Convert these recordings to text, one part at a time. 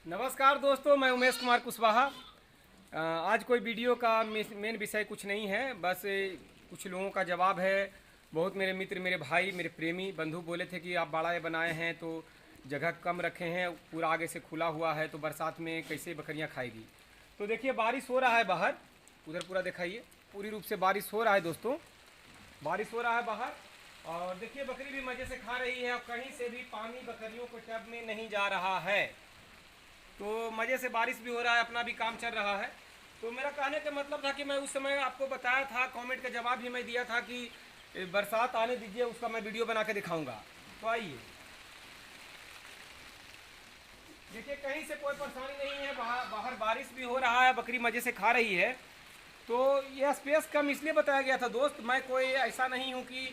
नमस्कार दोस्तों, मैं उमेश कुमार कुशवाहा। आज कोई वीडियो का मेन विषय कुछ नहीं है, बस कुछ लोगों का जवाब है। बहुत मेरे मित्र, मेरे भाई, मेरे प्रेमी बंधु बोले थे कि आप बाड़ा बनाए हैं तो जगह कम रखे हैं, पूरा आगे से खुला हुआ है तो बरसात में कैसे बकरियां खाएगी। तो देखिए बारिश हो रहा है बाहर, उधर पूरा दिखाइए, पूरी रूप से बारिश हो रहा है दोस्तों, बारिश हो रहा है बाहर। और देखिए बकरी भी मज़े से खा रही है और कहीं से भी पानी बकरियों को टब में नहीं जा रहा है। तो मज़े से बारिश भी हो रहा है, अपना भी काम चल रहा है। तो मेरा कहने का मतलब था कि मैं उस समय आपको बताया था, कमेंट का जवाब भी मैं दिया था कि बरसात आने दीजिए, उसका मैं वीडियो बना के दिखाऊंगा। तो आइए देखिए, कहीं से कोई परेशानी नहीं है, बाहर बारिश भी हो रहा है, बकरी मज़े से खा रही है। तो यह स्पेस कम इसलिए बताया गया था दोस्त, मैं कोई ऐसा नहीं हूँ कि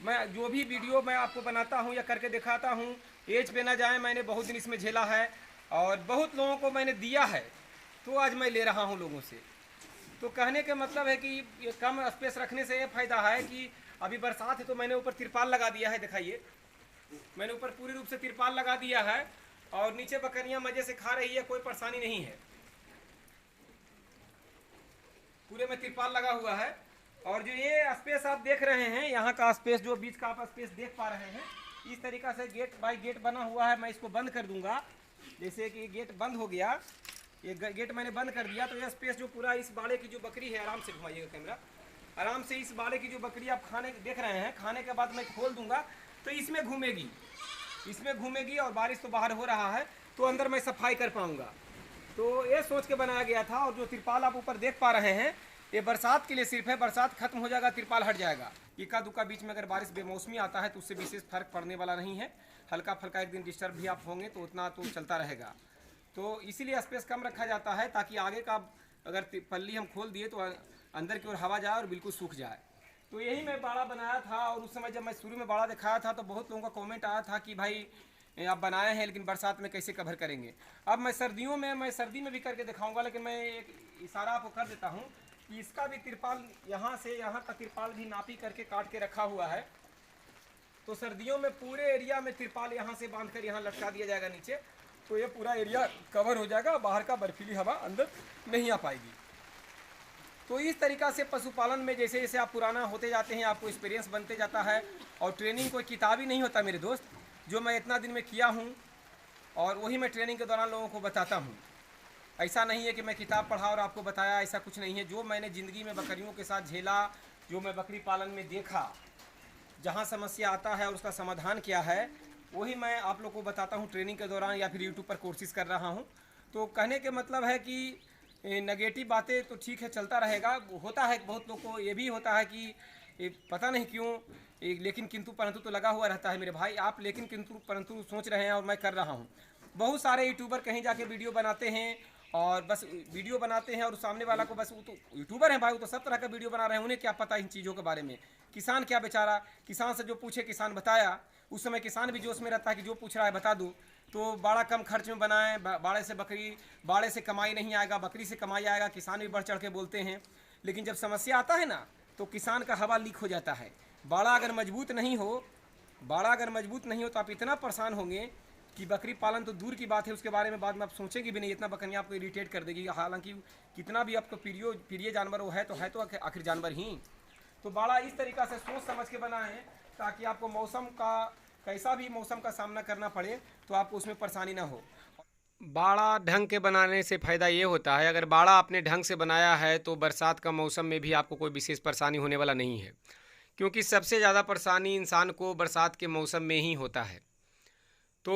मैं जो भी वीडियो मैं आपको बनाता हूँ या करके दिखाता हूँ एज पे ना जाए। मैंने बहुत दिन इसमें झेला है और बहुत लोगों को मैंने दिया है, तो आज मैं ले रहा हूँ लोगों से। तो कहने का मतलब है कि ये कम स्पेस रखने से ये फ़ायदा है कि अभी बरसात है तो मैंने ऊपर तिरपाल लगा दिया है, दिखाइए, मैंने ऊपर पूरी रूप से तिरपाल लगा दिया है और नीचे बकरियाँ मज़े से खा रही है, कोई परेशानी नहीं है। पूरे में तिरपाल लगा हुआ है। और जो ये स्पेस आप देख रहे हैं, यहाँ का स्पेस, जो बीच का आप स्पेस देख पा रहे हैं, इस तरीक़ा से गेट बाय गेट बना हुआ है। मैं इसको बंद कर दूंगा, जैसे कि गेट बंद हो गया, ये गेट मैंने बंद कर दिया तो यह स्पेस जो पूरा इस बाड़े की जो बकरी है, आराम से घुमाइएगा कैमरा, आराम से इस बाड़े की जो बकरी आप खाने देख रहे हैं, खाने के बाद मैं खोल दूंगा तो इसमें घूमेगी, इसमें घूमेगी। और बारिश तो बाहर हो रहा है तो अंदर मैं सफाई कर पाऊँगा। तो ये सोच के बनाया गया था। और जो तिरपाल आप ऊपर देख पा रहे हैं, ये बरसात के लिए सिर्फ है, बरसात खत्म हो जाएगा तिरपाल हट जाएगा। इक्का दुक्का बीच में अगर बारिश बेमौसमी आता है तो उससे विशेष फर्क पड़ने वाला नहीं है। हल्का फल्का एक दिन डिस्टर्ब भी आप होंगे तो उतना तो चलता रहेगा। तो इसीलिए स्पेस कम रखा जाता है ताकि आगे का अगर पल्ली हम खोल दिए तो अंदर की ओर हवा जाए और बिल्कुल सूख जाए। तो यही मैं बाड़ा बनाया था। और उस समय जब मैं शुरू में बाड़ा दिखाया था तो बहुत लोगों का कमेंट आया था कि भाई आप बनाए हैं लेकिन बरसात में कैसे कवर करेंगे। अब मैं सर्दियों में, मैं सर्दी में भी करके दिखाऊंगा, लेकिन मैं एक इशारा आपको कर देता हूँ कि इसका भी तिरपाल यहाँ से यहाँ तक तिरपाल भी नापी करके काट के रखा हुआ है। तो सर्दियों में पूरे एरिया में तिरपाल यहाँ से बांध कर यहाँ लटका दिया जाएगा नीचे, तो ये पूरा एरिया कवर हो जाएगा, बाहर का बर्फीली हवा अंदर नहीं आ पाएगी। तो इस तरीक़ा से पशुपालन में जैसे जैसे आप पुराना होते जाते हैं, आपको एक्सपीरियंस बनते जाता है। और ट्रेनिंग कोई किताब ही नहीं होता मेरे दोस्त, जो मैं इतना दिन में किया हूँ और वही मैं ट्रेनिंग के दौरान लोगों को बताता हूँ। ऐसा नहीं है कि मैं किताब पढ़ा और आपको बताया, ऐसा कुछ नहीं है। जो मैंने ज़िंदगी में बकरियों के साथ झेला, जो मैं बकरी पालन में देखा, जहाँ समस्या आता है और उसका समाधान क्या है, वही मैं आप लोग को बताता हूँ ट्रेनिंग के दौरान या फिर यूट्यूब पर कोशिश कर रहा हूँ। तो कहने के मतलब है कि नेगेटिव बातें तो ठीक है, चलता रहेगा। होता है बहुत लोग को ये भी होता है कि पता नहीं क्यों लेकिन किंतु परंतु तो लगा हुआ रहता है मेरे भाई। आप लेकिन किंतु परंतु सोच रहे हैं और मैं कर रहा हूँ। बहुत सारे यूट्यूबर कहीं जाके वीडियो बनाते हैं और बस वीडियो बनाते हैं और सामने वाला को बस, वो तो यूट्यूबर हैं भाई, वो तो सब तरह का वीडियो बना रहे हैं, उन्हें क्या पता इन चीज़ों के बारे में। किसान क्या बेचारा, किसान से जो पूछे किसान बताया, उस समय किसान भी जोश में रहता है कि जो पूछ रहा है बता दूँ। तो बाड़ा कम खर्च में बनाएं, बाड़े से बकरी, बाड़े से कमाई नहीं आएगा, बकरी से कमाई आएगा, किसान भी बढ़ चढ़ के बोलते हैं। लेकिन जब समस्या आता है ना तो किसान का हवा लीक हो जाता है। बाड़ा अगर मजबूत नहीं हो, बाड़ा अगर मजबूत नहीं हो तो आप इतना परेशान होंगे कि बकरी पालन तो दूर की बात है, उसके बारे में बाद में आप सोचेंगे भी नहीं। इतना बकरियाँ आपको इरिटेट कर देगी, हालांकि कितना भी आपको प्रिय जानवर वो है तो आखिर जानवर ही। तो बाड़ा इस तरीक़ा से सोच समझ के बनाएं ताकि आपको मौसम का, कैसा भी मौसम का सामना करना पड़े तो आपको उसमें परेशानी ना हो। बाड़ा ढंग के बनाने से फ़ायदा ये होता है, अगर बाड़ा आपने ढंग से बनाया है तो बरसात का मौसम में भी आपको कोई विशेष परेशानी होने वाला नहीं है। क्योंकि सबसे ज़्यादा परेशानी इंसान को बरसात के मौसम में ही होता है। तो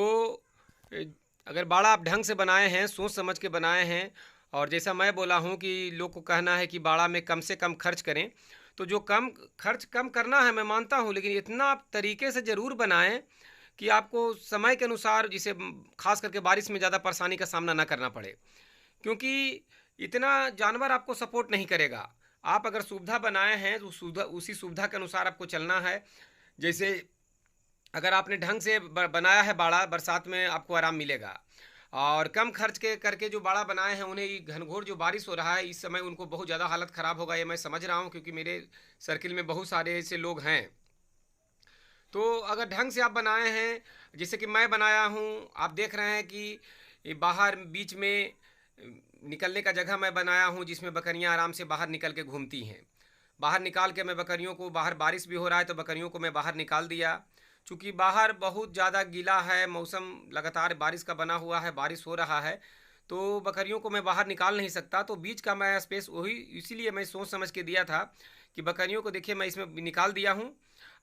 ए, अगर बाड़ा आप ढंग से बनाए हैं, सोच समझ के बनाए हैं, और जैसा मैं बोला हूँ कि लोग को कहना है कि बाड़ा में कम से कम खर्च करें, तो जो कम खर्च कम करना है मैं मानता हूँ, लेकिन इतना आप तरीके से ज़रूर बनाएं कि आपको समय के अनुसार, जिसे खास करके बारिश में ज़्यादा परेशानी का सामना ना करना पड़े। क्योंकि इतना जानवर आपको सपोर्ट नहीं करेगा। आप अगर सुविधा बनाए हैं तो सुविधा, उसी सुविधा के अनुसार आपको चलना है। जैसे अगर आपने ढंग से बनाया है बाड़ा, बरसात में आपको आराम मिलेगा। और कम खर्च के करके जो बाड़ा बनाए हैं, उन्हें ये घनघोर जो बारिश हो रहा है इस समय, उनको बहुत ज़्यादा हालत ख़राब होगा, ये मैं समझ रहा हूँ, क्योंकि मेरे सर्किल में बहुत सारे ऐसे लोग हैं। तो अगर ढंग से आप बनाए हैं, जैसे कि मैं बनाया हूँ, आप देख रहे हैं कि ये बाहर बीच में निकलने का जगह मैं बनाया हूँ जिसमें बकरियाँ आराम से बाहर निकल के घूमती हैं। बाहर निकाल के मैं बकरियों को, बाहर बारिश भी हो रहा है तो बकरियों को मैं बाहर निकाल दिया। चूँकि बाहर बहुत ज़्यादा गीला है, मौसम लगातार बारिश का बना हुआ है, बारिश हो रहा है, तो बकरियों को मैं बाहर निकाल नहीं सकता। तो बीच का मैं स्पेस वही इसीलिए मैं सोच समझ के दिया था कि बकरियों को देखिए मैं इसमें निकाल दिया हूँ।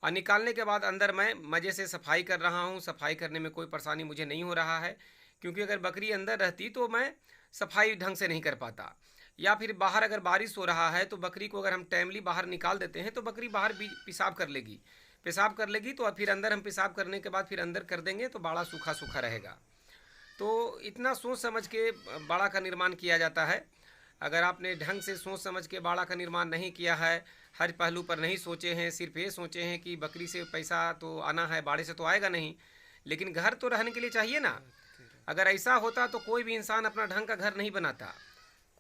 और निकालने के बाद अंदर मैं मज़े से सफाई कर रहा हूँ। सफाई करने में कोई परेशानी मुझे नहीं हो रहा है, क्योंकि अगर बकरी अंदर रहती तो मैं सफाई ढंग से नहीं कर पाता। या फिर बाहर अगर बारिश हो रहा है तो बकरी को अगर हम टाइमली बाहर निकाल देते हैं तो बकरी बाहर भी पेशाब कर लेगी। पेशाब कर लेगी तो फिर अंदर हम पेशाब करने के बाद फिर अंदर कर देंगे तो बाड़ा सूखा सूखा रहेगा। तो इतना सोच समझ के बाड़ा का निर्माण किया जाता है। अगर आपने ढंग से सोच समझ के बाड़ा का निर्माण नहीं किया है, हर पहलू पर नहीं सोचे हैं, सिर्फ ये सोचे हैं कि बकरी से पैसा तो आना है, बाड़े से तो आएगा नहीं, लेकिन घर तो रहने के लिए चाहिए ना। अगर ऐसा होता तो कोई भी इंसान अपना ढंग का घर नहीं बनाता।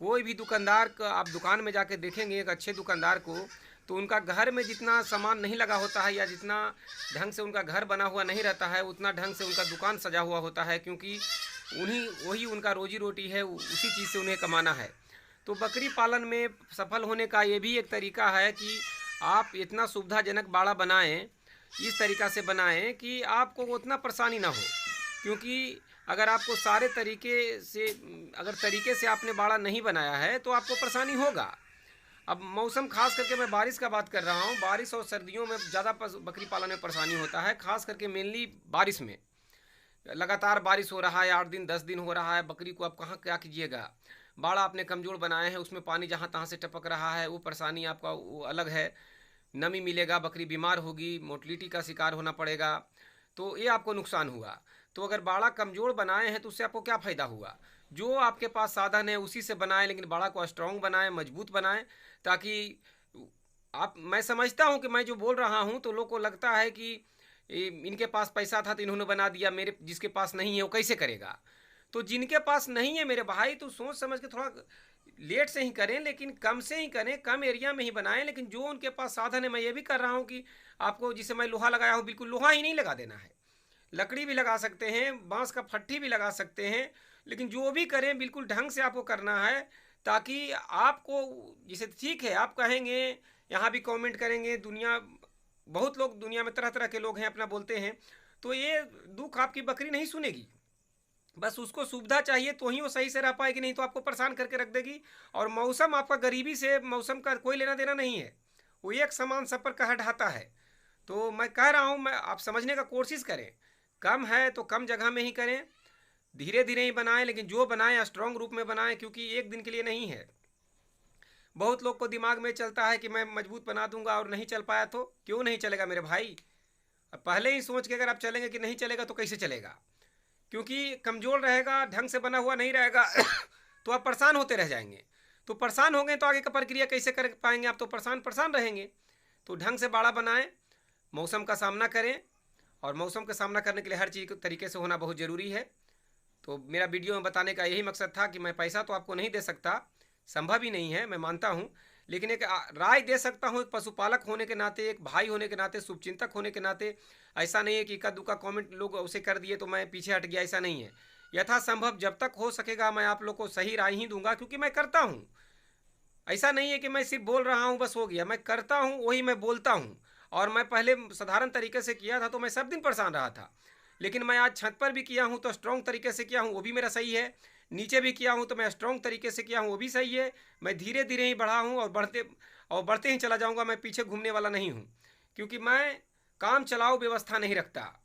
कोई भी दुकानदार का आप दुकान में जाके देखेंगे एक अच्छे दुकानदार को, तो उनका घर में जितना सामान नहीं लगा होता है या जितना ढंग से उनका घर बना हुआ नहीं रहता है, उतना ढंग से उनका दुकान सजा हुआ होता है, क्योंकि वही उनका रोजी रोटी है, उसी चीज़ से उन्हें कमाना है। तो बकरी पालन में सफल होने का ये भी एक तरीका है कि आप इतना सुविधाजनक बाड़ा बनाएं, इस तरीक़ा से बनाएं कि आपको उतना परेशानी ना हो। क्योंकि अगर आपको सारे तरीके से आपने बाड़ा नहीं बनाया है तो आपको परेशानी होगा। अब मौसम खास करके मैं बारिश का बात कर रहा हूँ। बारिश और सर्दियों में ज़्यादा बकरी पालन में परेशानी होता है, खास करके मेनली बारिश में। लगातार बारिश हो रहा है, 8 दिन 10 दिन हो रहा है, बकरी को आप कहाँ क्या कीजिएगा। बाड़ा आपने कमज़ोर बनाए हैं, उसमें पानी जहाँ तहाँ से टपक रहा है, वो परेशानी आपका वो अलग है। नमी मिलेगा, बकरी बीमार होगी, मोटिलिटी का शिकार होना पड़ेगा, तो ये आपको नुकसान हुआ। तो अगर बाड़ा कमज़ोर बनाए हैं तो उससे आपको क्या फ़ायदा हुआ। जो आपके पास साधन है उसी से बनाएं, लेकिन बाड़ा को स्ट्रॉन्ग बनाएं, मजबूत बनाएं, ताकि मैं समझता हूं कि मैं जो बोल रहा हूं तो लोग को लगता है कि इनके पास पैसा था तो इन्होंने बना दिया, मेरे जिसके पास नहीं है वो कैसे करेगा। तो जिनके पास नहीं है मेरे भाई, तो सोच समझ के थोड़ा लेट से ही करें, लेकिन कम से ही करें, कम एरिया में ही बनाएं। लेकिन जो उनके पास साधन है, मैं ये भी कर रहा हूँ कि आपको, जिसे मैं लोहा लगाया हूँ, बिल्कुल लोहा ही नहीं लगा देना है, लकड़ी भी लगा सकते हैं, बांस का फट्टी भी लगा सकते हैं, लेकिन जो भी करें बिल्कुल ढंग से आपको करना है, ताकि आपको, जिसे ठीक है आप कहेंगे, यहाँ भी कमेंट करेंगे, बहुत लोग दुनिया में तरह तरह के लोग हैं, अपना बोलते हैं, तो ये दुख आपकी बकरी नहीं सुनेगी। बस उसको सुविधा चाहिए तो ही वो सही से रह पाएगी, नहीं तो आपको परेशान करके रख देगी। और मौसम आपका गरीबी से, मौसम का कोई लेना देना नहीं है, वो एक समान सब पर कहर ढाता है। तो मैं कह रहा हूँ, मैं आप समझने का कोशिश करें, कम है तो कम जगह में ही करें, धीरे धीरे ही बनाएं, लेकिन जो बनाएं स्ट्रॉन्ग रूप में बनाएं, क्योंकि एक दिन के लिए नहीं है। बहुत लोग को दिमाग में चलता है कि मैं मजबूत बना दूंगा, और नहीं चल पाया तो क्यों नहीं चलेगा मेरे भाई। अब पहले ही सोच के अगर आप चलेंगे कि नहीं चलेगा तो कैसे चलेगा, क्योंकि कमज़ोर रहेगा, ढंग से बना हुआ नहीं रहेगा तो आप परेशान होते रह जाएंगे। तो परेशान होंगे तो आगे का प्रक्रिया कैसे कर पाएंगे आप, तो परेशान रहेंगे। तो ढंग से बाड़ा बनाएं, मौसम का सामना करें, और मौसम का सामना करने के लिए हर चीज़ तरीके से होना बहुत ज़रूरी है। तो मेरा वीडियो में बताने का यही मकसद था कि मैं पैसा तो आपको नहीं दे सकता, संभव ही नहीं है, मैं मानता हूँ, लेकिन एक राय दे सकता हूँ, एक पशुपालक होने के नाते, एक भाई होने के नाते, शुभचिंतक होने के नाते। ऐसा नहीं है कि इक्का दुक्का कमेंट लोग उसे कर दिए तो मैं पीछे हट गया, ऐसा नहीं है। यथासंभव जब तक हो सकेगा मैं आप लोग को सही राय ही दूंगा, क्योंकि मैं करता हूँ। ऐसा नहीं है कि मैं सिर्फ बोल रहा हूँ बस हो गया, मैं करता हूँ, वही मैं बोलता हूँ। और मैं पहले साधारण तरीके से किया था तो मैं सब दिन परेशान रहा था, लेकिन मैं आज छत पर भी किया हूँ तो स्ट्रॉन्ग तरीके से किया हूँ, वो भी मेरा सही है। नीचे भी किया हूँ तो मैं स्ट्रॉन्ग तरीके से किया हूँ, वो भी सही है। मैं धीरे धीरे ही बढ़ा हूँ, और बढ़ते ही चला जाऊँगा, मैं पीछे घूमने वाला नहीं हूँ, क्योंकि मैं काम चलाओ व्यवस्था नहीं रखता।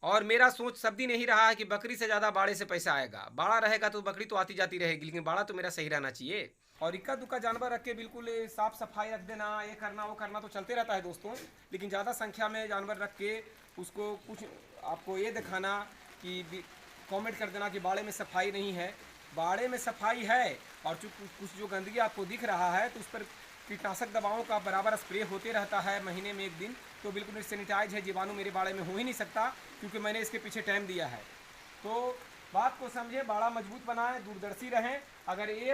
और मेरा सोच सब दिन यही रहा है कि बकरी से ज़्यादा बाड़े से पैसा आएगा। बाड़ा रहेगा तो बकरी तो आती जाती रहेगी, लेकिन बाड़ा तो मेरा सही रहना चाहिए। और इक्का दुक्का जानवर रख के बिल्कुल साफ सफाई रख देना, ये करना वो करना तो चलते रहता है दोस्तों, लेकिन ज़्यादा संख्या में जानवर रख के उसको कुछ आपको ये दिखाना कि कमेंट कर देना कि बाड़े में सफाई नहीं है। बाड़े में सफाई है, और कुछ जो गंदगी आपको दिख रहा है तो उस पर कीटनाशक दवाओं का बराबर स्प्रे होते रहता है महीने में 1 दिन, तो बिल्कुल सैनिटाइज है। जीवाणु मेरे बाड़े में हो ही नहीं सकता, क्योंकि मैंने इसके पीछे टाइम दिया है। तो बात को समझे, बाड़ा मजबूत बनाएं, दूरदर्शी रहें। अगर ये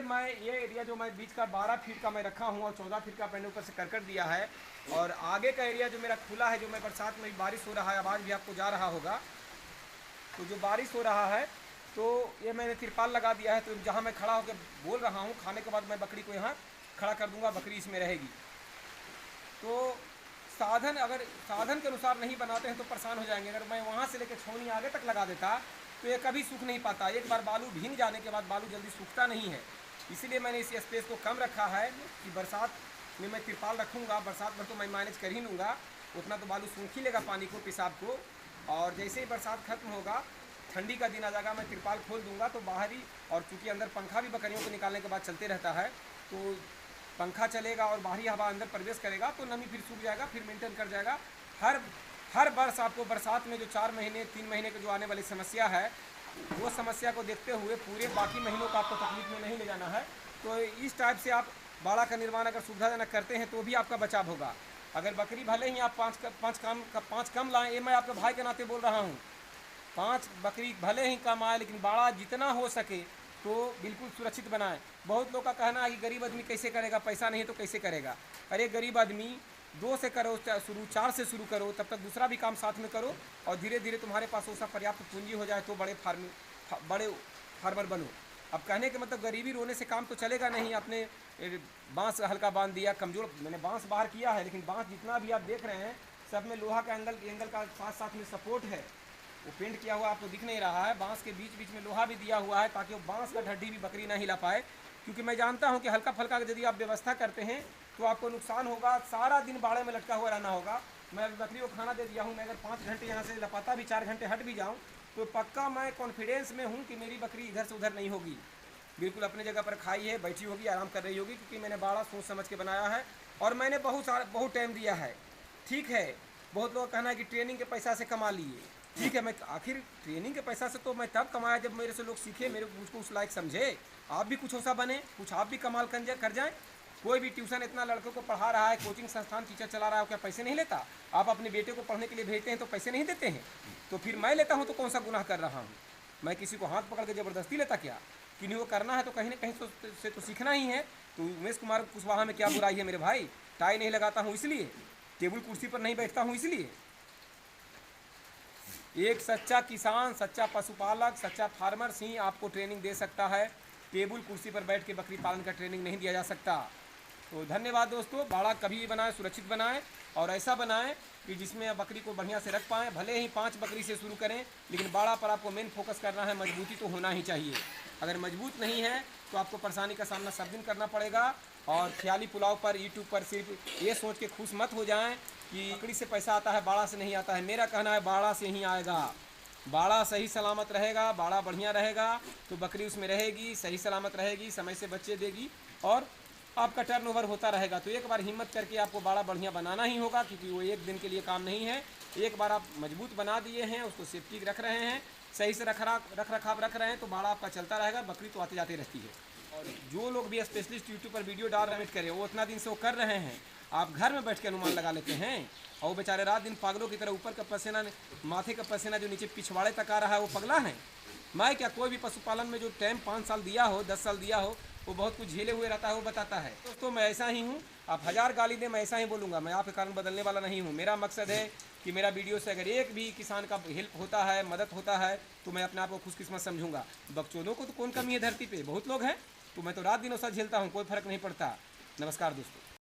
एरिया जो मैं बीच का 12 फीट का मैं रखा हूँ, और 14 फीट का मैंने ऊपर से करकट दिया है, और आगे का एरिया जो मेरा खुला है, जो मैं बरसात में बारिश हो रहा है, आवाज़ भी आपको जा रहा होगा, तो जो बारिश हो रहा है तो ये मैंने तिरपाल लगा दिया है, तो जहाँ मैं खड़ा होकर बोल रहा हूँ, खाने के बाद मैं बकरी को यहाँ खड़ा कर दूंगा, बकरी इसमें रहेगी। तो साधन अगर साधन के अनुसार नहीं बनाते हैं तो परेशान हो जाएंगे। अगर मैं वहाँ से लेकर छौनी आगे तक लगा देता तो ये कभी सूख नहीं पाता। एक बार बालू भीग जाने के बाद बालू जल्दी सूखता नहीं है। इसीलिए मैंने इस स्पेस को कम रखा है कि बरसात में मैं तिरपाल रखूँगा, बरसात भर तो मैं मैनेज कर ही लूँगा, उतना तो बालू सूख ही लेगा पानी को, पेशाब को। और जैसे ही बरसात खत्म होगा, ठंडी का दिन आ जाएगा, मैं तिरपाल खोल दूंगा तो बाहरी, और चूँकि अंदर पंखा भी बकरियों को निकालने के बाद चलते रहता है, तो पंखा चलेगा और बाहरी हवा अंदर प्रवेश करेगा तो नमी फिर सूख जाएगा, फिर मेंटेन कर जाएगा। हर वर्ष आपको बरसात में जो 4 महीने 3 महीने की जो आने वाली समस्या है, वो समस्या को देखते हुए पूरे बाकी महीनों का आपको तकलीफ में नहीं ले जाना है। तो इस टाइप से आप बाड़ा का निर्माण अगर सुविधाजनक करते हैं तो भी आपका बचाव होगा। अगर बकरी भले ही आप पाँच कम लाएँ, ये मैं आपके भाई के नाते बोल रहा हूँ, 5 बकरी भले ही कम आए, लेकिन बाड़ा जितना हो सके तो बिल्कुल सुरक्षित बनाएं। बहुत लोग का कहना है कि गरीब आदमी कैसे करेगा, पैसा नहीं है तो कैसे करेगा। अरे गरीब आदमी 2 से करो शुरू, 4 से शुरू करो, तब तक दूसरा भी काम साथ में करो, और धीरे धीरे तुम्हारे पास वो सब पर्याप्त पूंजी हो जाए तो बड़े फार्मर बनो। अब कहने के मतलब गरीबी रोने से काम तो चलेगा नहीं। आपने बांस हल्का बांध दिया, कमज़ोर, मैंने बांस बाहर किया है, लेकिन बांस जितना भी आप देख रहे हैं सब में लोहा का एंगल का साथ में सपोर्ट है। वो पेंट किया हुआ आपको दिख नहीं रहा है, बांस के बीच बीच में लोहा भी दिया हुआ है ताकि वो बांस का ढड्डी भी बकरी ना हिला पाए। क्योंकि मैं जानता हूँ कि हल्का फल्का यदि आप व्यवस्था करते हैं तो आपको नुकसान होगा, सारा दिन बाड़े में लटका हुआ रहना होगा। मैं बकरी को खाना दे दिया हूँ, मैं अगर 5 घंटे यहाँ से लपाता भी 4 घंटे हट भी जाऊँ तो पक्का मैं कॉन्फिडेंस में हूँ कि मेरी बकरी इधर से उधर नहीं होगी, बिल्कुल अपने जगह पर खाई है, बैठी होगी, आराम कर रही होगी, क्योंकि मैंने बाड़ा सोच समझ के बनाया है और मैंने बहुत टाइम दिया है। ठीक है, बहुत लोग कहना है कि ट्रेनिंग के पैसा से कमा लिए, ठीक है, मैं आखिर ट्रेनिंग के पैसा से तो मैं तब कमाया जब मेरे से लोग सीखे, मेरे मुझको उस लायक समझे। आप भी कुछ ऐसा बने, कुछ आप भी कमाल कर जाएं। कोई भी ट्यूशन इतना लड़कों को पढ़ा रहा है, कोचिंग संस्थान टीचर चला रहा है, क्या पैसे नहीं लेता? आप अपने बेटे को पढ़ने के लिए भेजते हैं तो पैसे नहीं देते हैं? तो फिर मैं लेता हूँ तो कौन सा गुनाह कर रहा हूँ? मैं किसी को हाथ पकड़ के ज़बरदस्ती लेता क्या? किन्हीं को करना है तो कहीं ना कहीं से तो सीखना ही है। तो उमेश कुमार कुशवाहा में क्या बुराई है मेरे भाई? टाई नहीं लगाता हूँ इसलिए, टेबल कुर्सी पर नहीं बैठता हूँ इसलिए। एक सच्चा किसान, सच्चा पशुपालक, सच्चा फार्मर ही आपको ट्रेनिंग दे सकता है। टेबल कुर्सी पर बैठ के बकरी पालन का ट्रेनिंग नहीं दिया जा सकता। तो धन्यवाद दोस्तों। बाड़ा कभी भी बनाएं, सुरक्षित बनाएं और ऐसा बनाएं कि जिसमें बकरी को बढ़िया से रख पाएँ। भले ही 5 बकरी से शुरू करें, लेकिन बाड़ा पर आपको मेन फोकस करना है, मजबूती तो होना ही चाहिए। अगर मजबूत नहीं है तो आपको परेशानी का सामना सब दिन करना पड़ेगा। और ख्याली पुलाव पर, यूट्यूब पर सिर्फ ये सोच के खुश मत हो जाएं कि बकरी से पैसा आता है, बाड़ा से नहीं आता है। मेरा कहना है बाड़ा से ही आएगा। बाड़ा सही सलामत रहेगा, बाड़ा बढ़िया रहेगा तो बकरी उसमें रहेगी, सही सलामत रहेगी, समय से बच्चे देगी और आपका टर्नओवर होता रहेगा। तो एक बार हिम्मत करके आपको बाड़ा बढ़िया बनाना ही होगा, क्योंकि वो एक दिन के लिए काम नहीं है। एक बार आप मजबूत बना दिए हैं, उसको सेफ्टी रख रहे हैं, सही से रख रखाव रख रहे हैं तो बाड़ा आपका चलता रहेगा। बकरी तो आते जाते रहती है। और जो लोग भी स्पेशलिस्ट यूट्यूब पर वीडियो डाल रहे करें, वो उतना दिन से वो कर रहे हैं। आप घर में बैठ के अनुमान लगा लेते हैं और वो बेचारे रात दिन पागलों की तरह ऊपर का पसीना, माथे का पसीना जो नीचे पिछवाड़े तक आ रहा है, वो पगला है। मैं क्या, कोई भी पशुपालन में जो टाइम 5 साल दिया हो, 10 साल दिया हो, वो बहुत कुछ झेले हुए रहता है, वो बताता है। दोस्तों मैं ऐसा ही हूँ, आप 1000 गाली दें मैं ऐसा ही बोलूँगा। मैं आपके कारण बदलने वाला नहीं हूँ। मेरा मकसद है कि मेरा वीडियो से अगर एक भी किसान का हेल्प होता है, मदद होता है, तो मैं अपने आप को खुशकिस्मत समझूंगा। बकचोदों को तो कौन कमी है धरती पे, बहुत लोग हैं। तो मैं तो रात दिन ऐसा झेलता हूँ, कोई फर्क नहीं पड़ता। नमस्कार दोस्तों।